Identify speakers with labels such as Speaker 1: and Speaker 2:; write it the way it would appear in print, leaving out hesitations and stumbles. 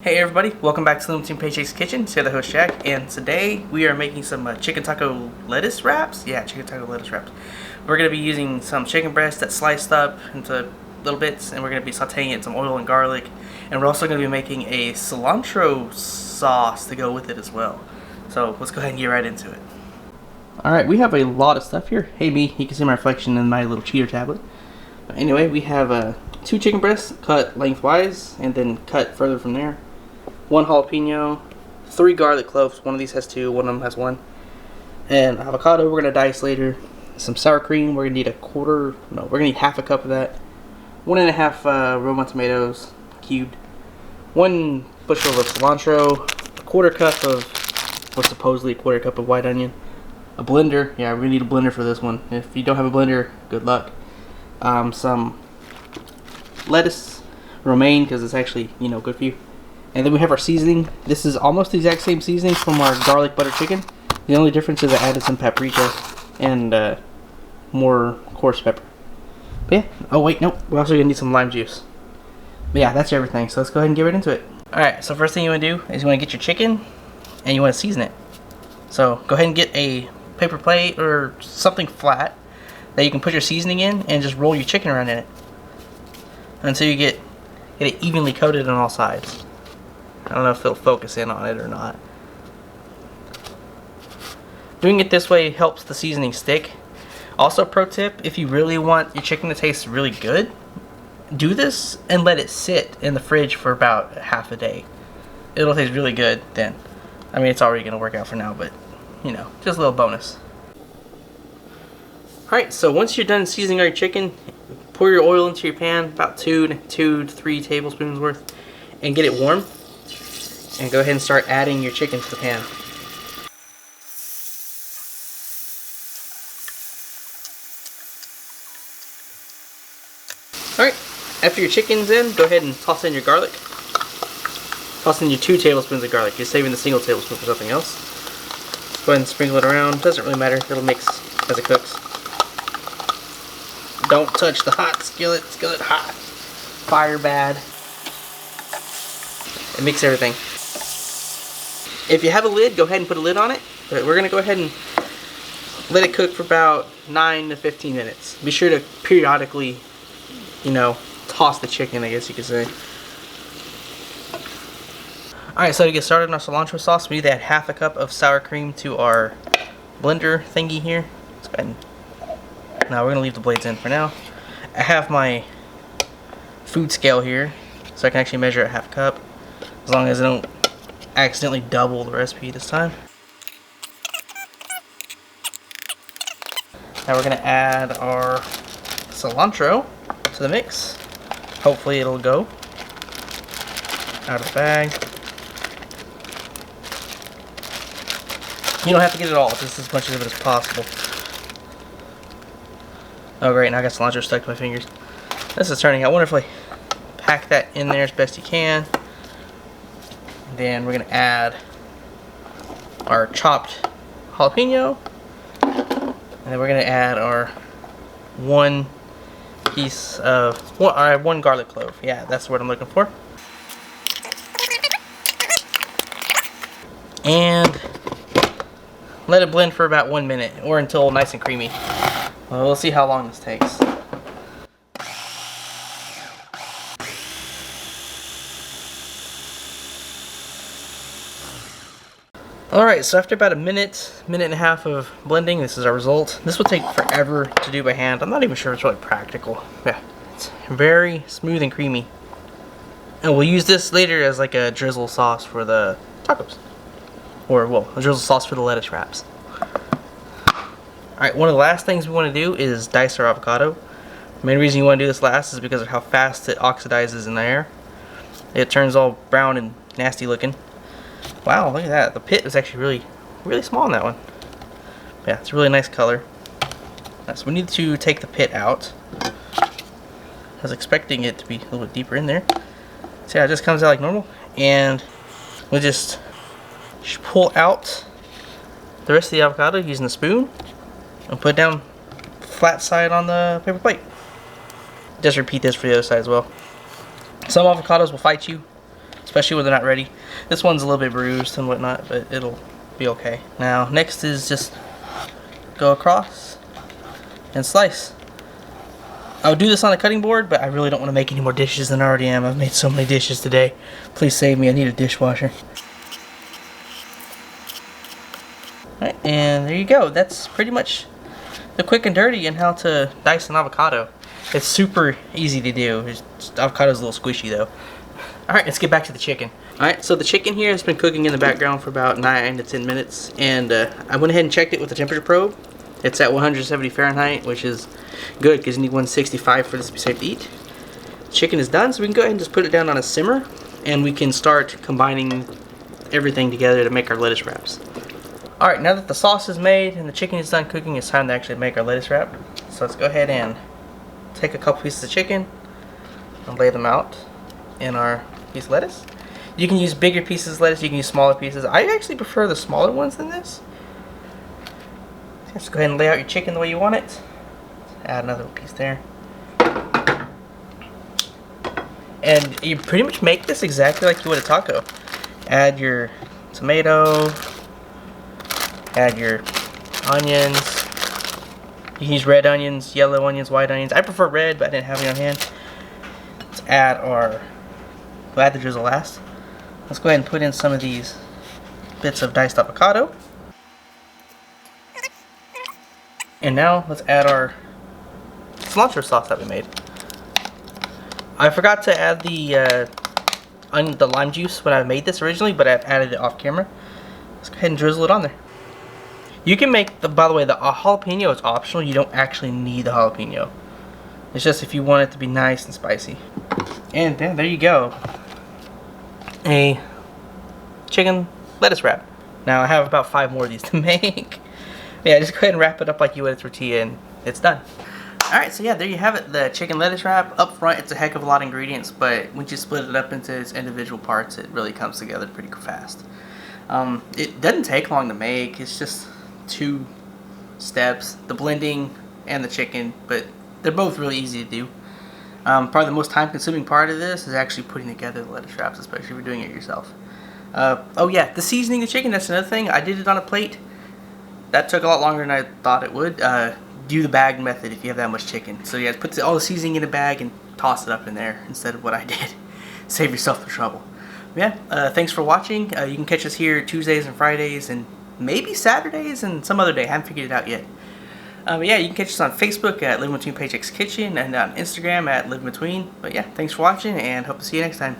Speaker 1: Hey everybody, welcome back to the Team Paycheck's Kitchen. It's the host Jack, and today we are making some chicken taco lettuce wraps. Yeah, chicken taco lettuce wraps. We're going to be using some chicken breast that's sliced up into little bits, and we're going to be sauteing it in some oil and garlic. And we're also going to be making a cilantro sauce to go with it as well. So let's go ahead and get right into it. Alright, we have a lot of stuff here. Hey me, you can see my reflection in my little cheater tablet. But anyway, we have 2 chicken breasts cut lengthwise and then cut further from there. 1 jalapeno, 3 garlic cloves. One of these has 2, one of them has 1. And avocado we're going to dice later. Some sour cream, we're going to need we're going to need half a cup of that. 1.5 Roma tomatoes, cubed. 1 bushel of cilantro. 1/4 cup of, what's supposedly a 1/4 cup of white onion. A blender, yeah, we need a blender for this one. If you don't have a blender, good luck. Some lettuce, romaine, because it's actually, good for you. And then we have our seasoning. This is almost the exact same seasoning from our garlic butter chicken. The only difference is I added some paprika and more coarse pepper. But yeah, oh wait, nope, we're also going to need some lime juice. But yeah, that's everything, so let's go ahead and get right into it. Alright, so first thing you want to do is you want to get your chicken and you want to season it. So go ahead and get a paper plate or something flat that you can put your seasoning in and just roll your chicken around in it until you get it evenly coated on all sides. I don't know if it'll focus in on it or not. Doing it this way helps the seasoning stick. Also, pro tip, if you really want your chicken to taste really good, do this and let it sit in the fridge for about half a day. It'll taste really good then. I mean, it's already going to work out for now, but, just a little bonus. Alright, so once you're done seasoning your chicken, pour your oil into your pan, about 2 to 3 tablespoons worth, and get it warm. And go ahead and start adding your chicken to the pan. Alright, after your chicken's in, go ahead and toss in your garlic. Toss in your 2 tablespoons of garlic. You're saving the single tablespoon for something else. Go ahead and sprinkle it around. Doesn't really matter. It'll mix as it cooks. Don't touch the hot skillet. Skillet hot. Fire bad. And mix everything. If you have a lid, go ahead and put a lid on it. But we're going to go ahead and let it cook for about 9 to 15 minutes. Be sure to periodically, toss the chicken, I guess you could say. Alright, so to get started on our cilantro sauce, we need to add half a cup of sour cream to our blender thingy here. Let's go ahead and, now we're going to leave the blades in for now. I have my food scale here, so I can actually measure a half cup, as long as I don't accidentally double the recipe this time. Now we're going to add our cilantro to the mix. Hopefully it'll go out of the bag. You don't have to get it all, just as much of it as possible. Oh great, now I got cilantro stuck to my fingers. This is turning out wonderfully. Pack that in there as best you can. Then we're going to add our chopped jalapeno. And then we're going to add our 1 garlic clove. Yeah, that's the word I'm looking for. And let it blend for about 1 minute or until nice and creamy. Well, we'll see how long this takes. Alright, so after about a minute and a half of blending, this is our result. This will take forever to do by hand. I'm not even sure it's really practical. Yeah, it's very smooth and creamy. And we'll use this later as like a drizzle sauce for the tacos. Or, well, a drizzle sauce for the lettuce wraps. Alright, one of the last things we want to do is dice our avocado. The main reason you want to do this last is because of how fast it oxidizes in the air. It turns all brown and nasty looking. Wow, look at that. The pit is actually really small in that one. Yeah, it's a really nice color. So we need to take the pit out. I was expecting it to be a little bit deeper in there. So yeah, it just comes out like normal. And we'll just pull out the rest of the avocado using the spoon and put it down flat side on the paper plate. Just repeat this for the other side as well. Some avocados will fight you. especially when they're not ready. This one's a little bit bruised and whatnot, but it'll be okay. Now, next is just go across and slice. I would do this on a cutting board, but I really don't want to make any more dishes than I already am. I've made so many dishes today. Please save me, I need a dishwasher. Alright, and there you go. That's pretty much the quick and dirty and how to dice an avocado. It's super easy to do. Avocado's a little squishy though. Alright, let's get back to the chicken. Alright, so the chicken here has been cooking in the background for about 9 to 10 minutes. And I went ahead and checked it with the temperature probe. It's at 170 Fahrenheit, which is good because you need 165 for this to be safe to eat. The chicken is done, so we can go ahead and just put it down on a simmer. And we can start combining everything together to make our lettuce wraps. Alright, now that the sauce is made and the chicken is done cooking, it's time to actually make our lettuce wrap. So let's go ahead and take a couple pieces of chicken and lay them out in our piece of lettuce. You can use bigger pieces of lettuce, you can use smaller pieces. I actually prefer the smaller ones than this. Just go ahead and lay out your chicken the way you want it. Add another piece there. And you pretty much make this exactly like you would a taco. Add your tomato. Add your onions. You can use red onions, yellow onions, white onions. I prefer red, but I didn't have any on hand. Let's add we'll add the drizzle last. Let's go ahead and put in some of these bits of diced avocado. And now let's add our cilantro sauce that we made. I forgot to add the lime juice when I made this originally, but I've added it off camera. Let's go ahead and drizzle it on there. You can make by the way, the jalapeno is optional. You don't actually need the jalapeno. It's just if you want it to be nice and spicy. And then there you go. A chicken lettuce wrap. Now I have about 5 more of these to make. Yeah, just go ahead and wrap it up like you would a tortilla and it's done. Alright, so yeah, there you have it, the chicken lettuce wrap. Up front, it's a heck of a lot of ingredients, but once you split it up into its individual parts, it really comes together pretty fast. It doesn't take long to make. It's just 2 steps, the blending and the chicken, but they're both really easy to do. Probably the most time consuming part of this is actually putting together the lettuce wraps, especially if you're doing it yourself. Oh yeah, the seasoning the chicken, that's another thing. I did it on a plate. That took a lot longer than I thought it would. Do the bag method if you have that much chicken. So yeah, put all the seasoning in a bag and toss it up in there instead of what I did. Save yourself the trouble. Yeah, thanks for watching. You can catch us here Tuesdays and Fridays and maybe Saturdays and some other day. I haven't figured it out yet. Yeah, you can catch us on Facebook at Living Between Paychecks Kitchen and on Instagram at Living Between. But yeah, thanks for watching and hope to see you next time.